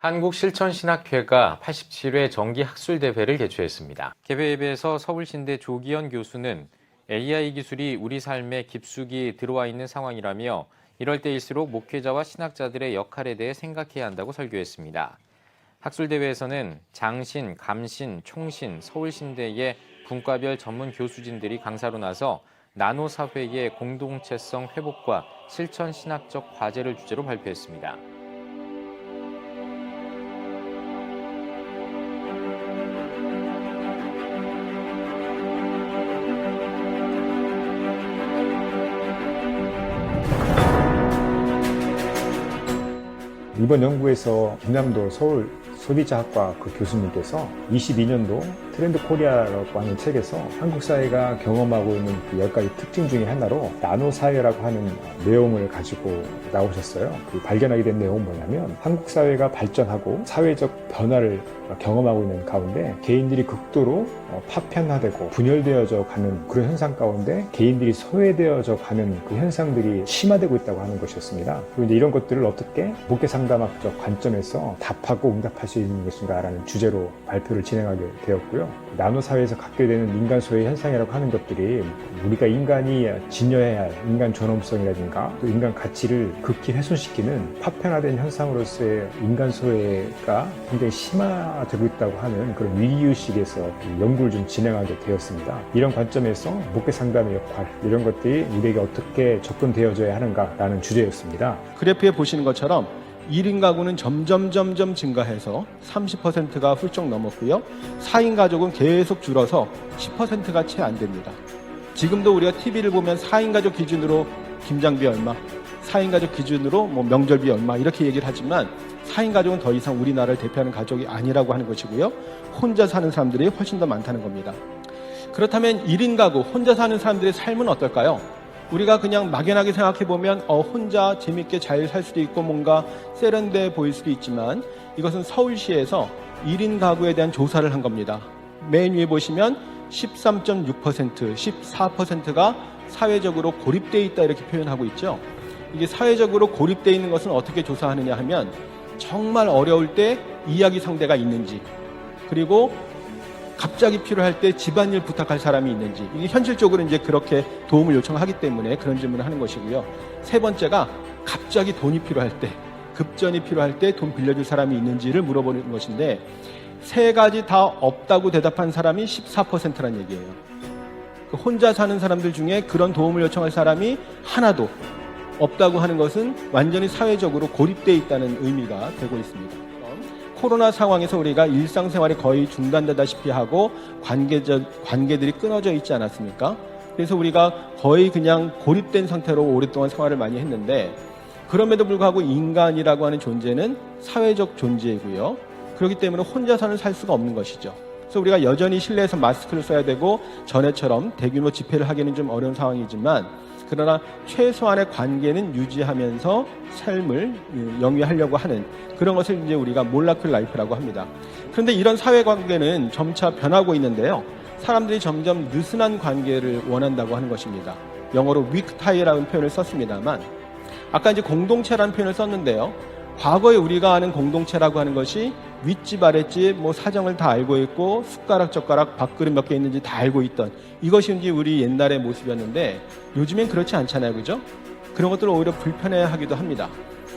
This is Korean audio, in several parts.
한국실천신학회가 87회 정기학술대회를 개최했습니다. 개회에 비해서 서울신대 조기현 교수는 AI 기술이 우리 삶에 깊숙이 들어와 있는 상황이라며 이럴 때일수록 목회자와 신학자들의 역할에 대해 생각해야 한다고 설교했습니다. 학술대회에서는 장신, 감신, 총신, 서울신대의 분과별 전문 교수진들이 강사로 나서 나노사회의 공동체성 회복과 실천신학적 과제를 주제로 발표했습니다. 이번 연구에서 김남도 서울 소비자학과 그 교수님께서 22년도 트렌드 코리아라고 하는 책에서 한국 사회가 경험하고 있는 그 10가지 특징 중에 하나로 나노 사회라고 하는 내용을 가지고 나오셨어요. 그 발견하게 된 내용은 뭐냐면 한국 사회가 발전하고 사회적 변화를 경험하고 있는 가운데 개인들이 극도로 파편화되고 분열되어져 가는 그런 현상 가운데 개인들이 소외되어져 가는 그 현상들이 심화되고 있다고 하는 것이었습니다. 그리고 이제 이런 것들을 어떻게 목회 상담학적 관점에서 답하고 응답할 수 있는 것인가라는 주제로 발표를 진행하게 되었고요. 나노 사회에서 갖게 되는 인간 소외 현상이라고 하는 것들이 우리가 인간이 지녀야 할 인간 존엄성이라든가 또 인간 가치를 극히 훼손시키는 파편화된 현상으로서의 인간 소외가 굉장히 심화되고 있다고 하는 그런 위기의식에서 연구를 좀 진행하게 되었습니다. 이런 관점에서 목회 상담의 역할 이런 것들이 우리에게 어떻게 접근되어져야 하는가라는 주제였습니다. 그래프에 보시는 것처럼 1인 가구는 점점 증가해서 30%가 훌쩍 넘었고요. 4인 가족은 계속 줄어서 10%가 채 안 됩니다. 지금도 우리가 TV를 보면 4인 가족 기준으로 김장비 얼마, 4인 가족 기준으로 명절비 얼마 이렇게 얘기를 하지만 4인 가족은 더 이상 우리나라를 대표하는 가족이 아니라고 하는 것이고요. 혼자 사는 사람들이 훨씬 더 많다는 겁니다. 그렇다면 1인 가구, 혼자 사는 사람들의 삶은 어떨까요? 우리가 그냥 막연하게 생각해보면 혼자 재밌게 잘 살 수도 있고 뭔가 세련돼 보일 수도 있지만 이것은 서울시에서 1인 가구에 대한 조사를 한 겁니다. 맨 위에 보시면 13.6%, 14%가 사회적으로 고립되어 있다 이렇게 표현하고 있죠. 이게 사회적으로 고립되어 있는 것은 어떻게 조사하느냐 하면 정말 어려울 때 이야기 상대가 있는지 그리고 갑자기 필요할 때 집안일 부탁할 사람이 있는지 이게 현실적으로 이제 그렇게 도움을 요청하기 때문에 그런 질문을 하는 것이고요. 세 번째가 갑자기 돈이 필요할 때 급전이 필요할 때 돈 빌려줄 사람이 있는지를 물어보는 것인데 세 가지 다 없다고 대답한 사람이 14%란 얘기예요. 혼자 사는 사람들 중에 그런 도움을 요청할 사람이 하나도 없다고 하는 것은 완전히 사회적으로 고립되어 있다는 의미가 되고 있습니다. 코로나 상황에서 우리가 일상생활이 거의 중단되다시피 하고 관계들이 끊어져 있지 않았습니까? 그래서 우리가 거의 그냥 고립된 상태로 오랫동안 생활을 많이 했는데 그럼에도 불구하고 인간이라고 하는 존재는 사회적 존재이고요. 그렇기 때문에 혼자서는 살 수가 없는 것이죠. 그래서 우리가 여전히 실내에서 마스크를 써야 되고 전에처럼 대규모 집회를 하기는 좀 어려운 상황이지만 그러나 최소한의 관계는 유지하면서 삶을 영위하려고 하는 그런 것을 이제 우리가 몰라클 라이프라고 합니다. 그런데 이런 사회관계는 점차 변하고 있는데요. 사람들이 점점 느슨한 관계를 원한다고 하는 것입니다. 영어로 weak tie라는 표현을 썼습니다만 아까 이제 공동체라는 표현을 썼는데요. 과거에 우리가 아는 공동체라고 하는 것이 윗집 아랫집 사정을 다 알고 있고 숟가락 젓가락 밥그릇 몇 개 있는지 다 알고 있던 이것이 이제 우리 옛날의 모습이었는데 요즘엔 그렇지 않잖아요. 그죠? 그런 것들을 오히려 불편해하기도 합니다.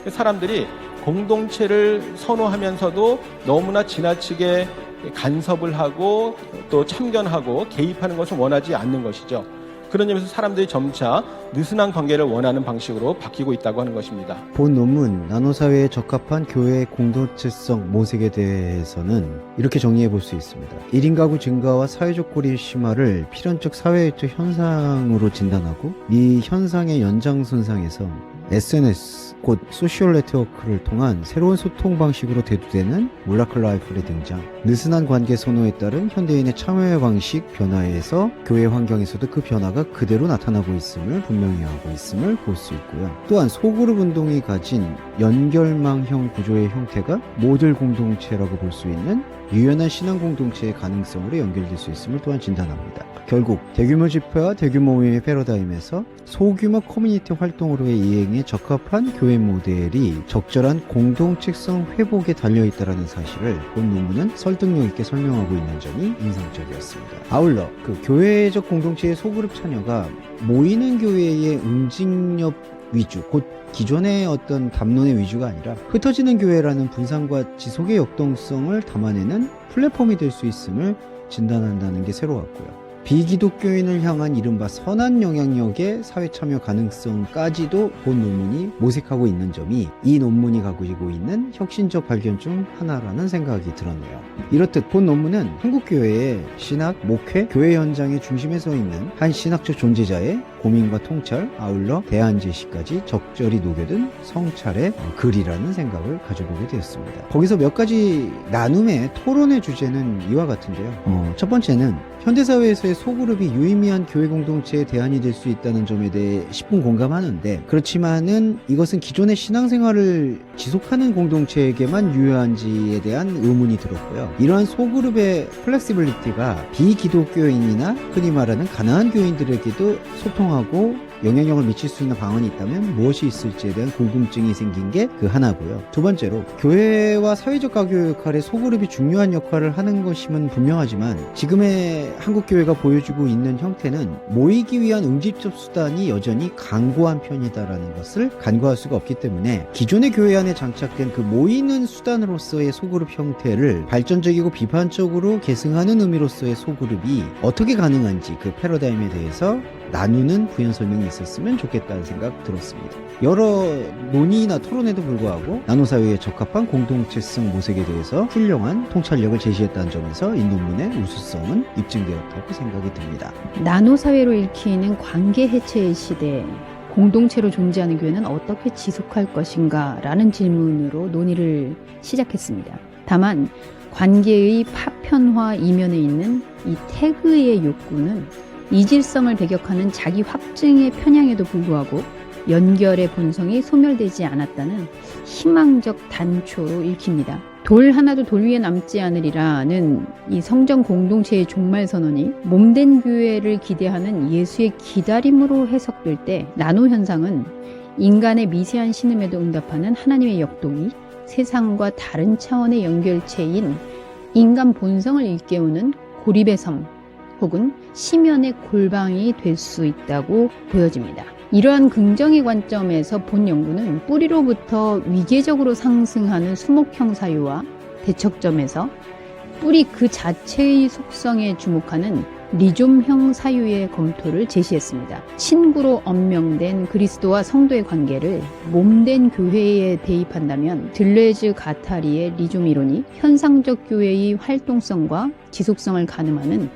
사람들이 공동체를 선호하면서도 너무나 지나치게 간섭을 하고 또 참견하고 개입하는 것을 원하지 않는 것이죠. 그런 점에서 사람들이 점차 느슨한 관계를 원하는 방식으로 바뀌고 있다고 하는 것입니다. 본 논문 나노사회에 적합한 교회의 공동체성 모색에 대해서는 이렇게 정리해 볼 수 있습니다. 1인 가구 증가와 사회적 고립 심화를 필연적 사회적 현상으로 진단하고 이 현상의 연장선상에서 SNS, 곧 소셜 네트워크를 통한 새로운 소통 방식으로 대두되는 몰라클 라이프의 등장, 느슨한 관계 선호에 따른 현대인의 참여 방식 변화에서 교회 환경에서도 그 변화가 그대로 나타나고 있음을 분명히 하고 있음을 볼 수 있고요. 또한 소그룹 운동이 가진 연결망형 구조의 형태가 모듈 공동체라고 볼 수 있는 유연한 신앙 공동체의 가능성으로 연결될 수 있음을 또한 진단합니다. 결국 대규모 집회와 대규모 모임의 패러다임에서 소규모 커뮤니티 활동으로의 이행에 적합한 교회 교회 모델이 적절한 공동체성 회복에 달려있다는 사실을 본 논문은 설득력 있게 설명하고 있는 점이 인상적이었습니다. 아울러 그 교회적 공동체의 소그룹 참여가 모이는 교회의 응징력 위주, 곧 기존의 어떤 담론의 위주가 아니라 흩어지는 교회라는 분산과 지속의 역동성을 담아내는 플랫폼이 될 수 있음을 진단한다는 게 새로웠고요. 비기독교인을 향한 이른바 선한 영향력의 사회 참여 가능성까지도 본 논문이 모색하고 있는 점이 이 논문이 가지고 있는 혁신적 발견 중 하나라는 생각이 들었네요. 이렇듯 본 논문은 한국교회의 신학, 목회, 교회 현장의 중심에 서 있는 한 신학적 존재자의 고민과 통찰, 아울러 대안 제시까지 적절히 녹여든 성찰의 글이라는 생각을 가져보게 되었습니다. 거기서 몇 가지 나눔의 토론의 주제는 이와 같은데요. 첫 번째는 현대사회에서의 소그룹이 유의미한 교회 공동체의 대안이 될 수 있다는 점에 대해 10분 공감하는데, 그렇지만은 이것은 기존의 신앙생활을 지속하는 공동체에게만 유효한지에 대한 의문이 들었고요. 이러한 소그룹의 플렉시빌리티가 비기독교인이나 흔히 말하는 가난한 교인들에게도 소통하고 영향력을 미칠 수 있는 방안이 있다면 무엇이 있을지에 대한 궁금증이 생긴 게 그 하나고요. 두 번째로 교회와 사회적 가교 역할에 소그룹이 중요한 역할을 하는 것임은 분명하지만 지금의 한국교회가 보여주고 있는 형태는 모이기 위한 응집적 수단이 여전히 강고한 편이다라는 것을 간과할 수가 없기 때문에 기존의 교회 안에 장착된 그 모이는 수단으로서의 소그룹 형태를 발전적이고 비판적으로 계승하는 의미로서의 소그룹이 어떻게 가능한지 그 패러다임에 대해서 나누는 부연 설명이 있었으면 좋겠다는 생각 들었습니다. 여러 논의나 토론에도 불구하고 나노사회에 적합한 공동체성 모색에 대해서 훌륭한 통찰력을 제시했다는 점에서 이 논문의 우수성은 입증되었다고 생각이 듭니다. 나노사회로 읽히는 관계 해체의 시대에 공동체로 존재하는 교회는 어떻게 지속할 것인가 라는 질문으로 논의를 시작했습니다. 다만 관계의 파편화 이면에 있는 이 태그의 욕구는 이질성을 배격하는 자기 확증의 편향에도 불구하고 연결의 본성이 소멸되지 않았다는 희망적 단초로 읽힙니다. 돌 하나도 돌 위에 남지 않으리라는 이 성전 공동체의 종말 선언이 몸된 교회를 기대하는 예수의 기다림으로 해석될 때 나노 현상은 인간의 미세한 신음에도 응답하는 하나님의 역동이 세상과 다른 차원의 연결체인 인간 본성을 일깨우는 고립의 섬 혹은 심연의 골방이 될 수 있다고 보여집니다. 이러한 긍정의 관점에서 본 연구는 뿌리로부터 위계적으로 상승하는 수목형 사유와 대척점에서 뿌리 그 자체의 속성에 주목하는 리좀형 사유의 검토를 제시했습니다. 친구로 언명된 그리스도와 성도의 관계를 몸된 교회에 대입한다면 들레즈 가타리의 리좀 이론이 현상적 교회의 활동성과 지속성을 가늠하는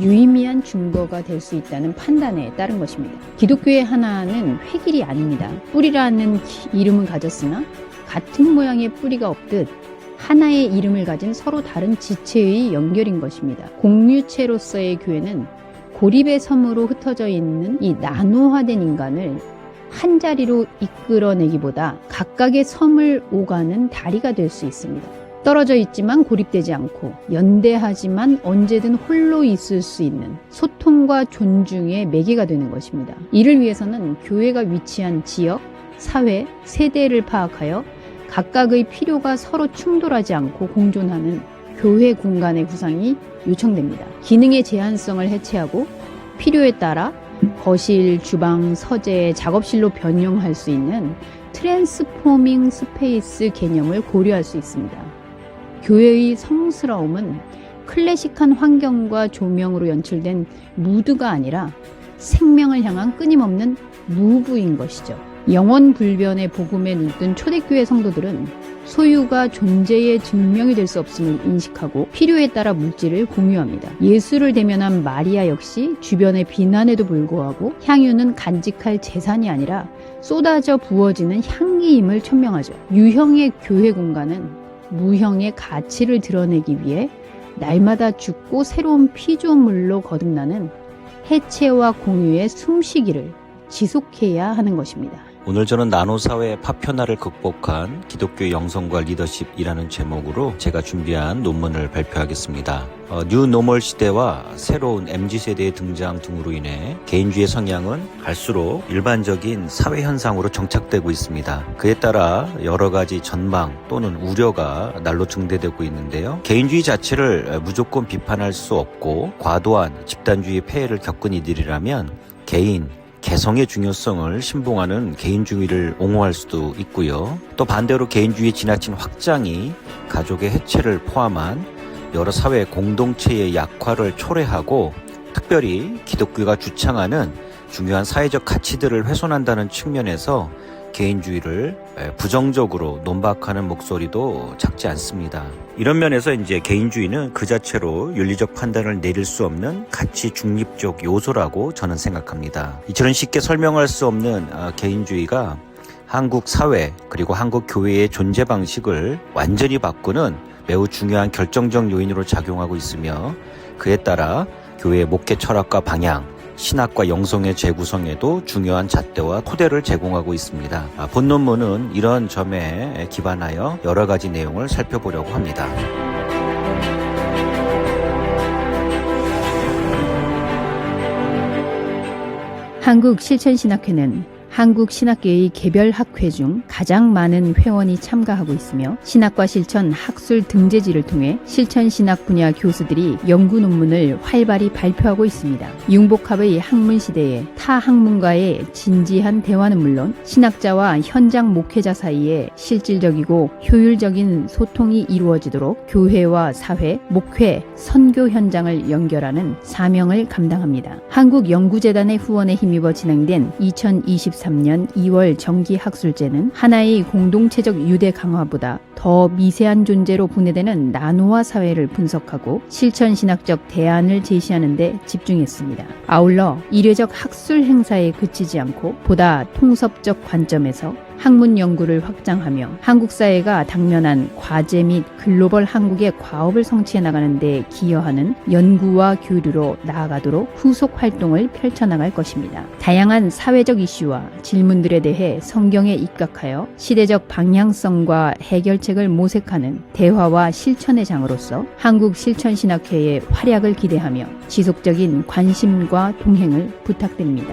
유의미한 증거가 될 수 있다는 판단에 따른 것입니다. 기독교의 하나는 획일이 아닙니다. 뿌리라는 이름은 가졌으나 같은 모양의 뿌리가 없듯 하나의 이름을 가진 서로 다른 지체의 연결인 것입니다. 공유체로서의 교회는 고립의 섬으로 흩어져 있는 이 나노화된 인간을 한 자리로 이끌어내기보다 각각의 섬을 오가는 다리가 될 수 있습니다. 떨어져 있지만 고립되지 않고 연대하지만 언제든 홀로 있을 수 있는 소통과 존중의 매개가 되는 것입니다. 이를 위해서는 교회가 위치한 지역, 사회, 세대를 파악하여 각각의 필요가 서로 충돌하지 않고 공존하는 교회 공간의 구상이 요청됩니다. 기능의 제한성을 해체하고 필요에 따라 거실, 주방, 서재, 작업실로 변형할 수 있는 트랜스포밍 스페이스 개념을 고려할 수 있습니다. 교회의 성스러움은 클래식한 환경과 조명으로 연출된 무드가 아니라 생명을 향한 끊임없는 무브인 것이죠. 영원 불변의 복음에 눈뜬 초대교회 성도들은 소유가 존재의 증명이 될 수 없음을 인식하고 필요에 따라 물질을 공유합니다. 예수를 대면한 마리아 역시 주변의 비난에도 불구하고 향유는 간직할 재산이 아니라 쏟아져 부어지는 향기임을 천명하죠. 유형의 교회 공간은 무형의 가치를 드러내기 위해 날마다 죽고 새로운 피조물로 거듭나는 해체와 공유의 숨쉬기를 지속해야 하는 것입니다. 오늘 저는 나노사회 파편화를 극복한 기독교의 영성과 리더십이라는 제목으로 제가 준비한 논문을 발표하겠습니다. 뉴 노멀 시대와 새로운 MZ세대의 등장 등으로 인해 개인주의 성향은 갈수록 일반적인 사회 현상으로 정착되고 있습니다. 그에 따라 여러 가지 전망 또는 우려가 날로 증대되고 있는데요. 개인주의 자체를 무조건 비판할 수 없고 과도한 집단주의 폐해를 겪은 이들이라면 개성의 중요성을 신봉하는 개인주의를 옹호할 수도 있고요. 또 반대로 개인주의의 지나친 확장이 가족의 해체를 포함한 여러 사회 공동체의 약화를 초래하고 특별히 기독교가 주창하는 중요한 사회적 가치들을 훼손한다는 측면에서 개인주의를 부정적으로 논박하는 목소리도 작지 않습니다. 이런 면에서 이제 개인주의는 그 자체로 윤리적 판단을 내릴 수 없는 가치 중립적 요소라고 저는 생각합니다. 이처럼 쉽게 설명할 수 없는 개인주의가 한국 사회 그리고 한국 교회의 존재 방식을 완전히 바꾸는 매우 중요한 결정적 요인으로 작용하고 있으며 그에 따라 교회의 목회 철학과 방향, 신학과 영성의 재구성에도 중요한 잣대와 토대를 제공하고 있습니다. 본 논문은 이런 점에 기반하여 여러 가지 내용을 살펴보려고 합니다. 한국실천신학회는 한국신학계의 개별 학회 중 가장 많은 회원이 참가하고 있으며 신학과 실천 학술 등재지를 통해 실천신학 분야 교수들이 연구 논문을 활발히 발표하고 있습니다. 융복합의 학문 시대에 타 학문과의 진지한 대화는 물론 신학자와 현장 목회자 사이에 실질적이고 효율적인 소통이 이루어지도록 교회와 사회, 목회, 선교 현장을 연결하는 사명을 감당합니다. 한국연구재단의 후원에 힘입어 진행된 2023년 2월 정기학술제는 하나의 공동체적 유대 강화보다 더 미세한 존재로 분해되는 나노화 사회를 분석하고 실천신학적 대안을 제시하는 데 집중했습니다. 아울러 일회적 학술 행사에 그치지 않고 보다 통섭적 관점에서 학문 연구를 확장하며 한국 사회가 당면한 과제 및 글로벌 한국의 과업을 성취해 나가는 데 기여하는 연구와 교류로 나아가도록 후속 활동을 펼쳐나갈 것입니다. 다양한 사회적 이슈와 질문들에 대해 성경에 입각하여 시대적 방향성과 해결책을 모색하는 대화와 실천의 장으로서 한국실천신학회의 활약을 기대하며 지속적인 관심과 동행을 부탁드립니다.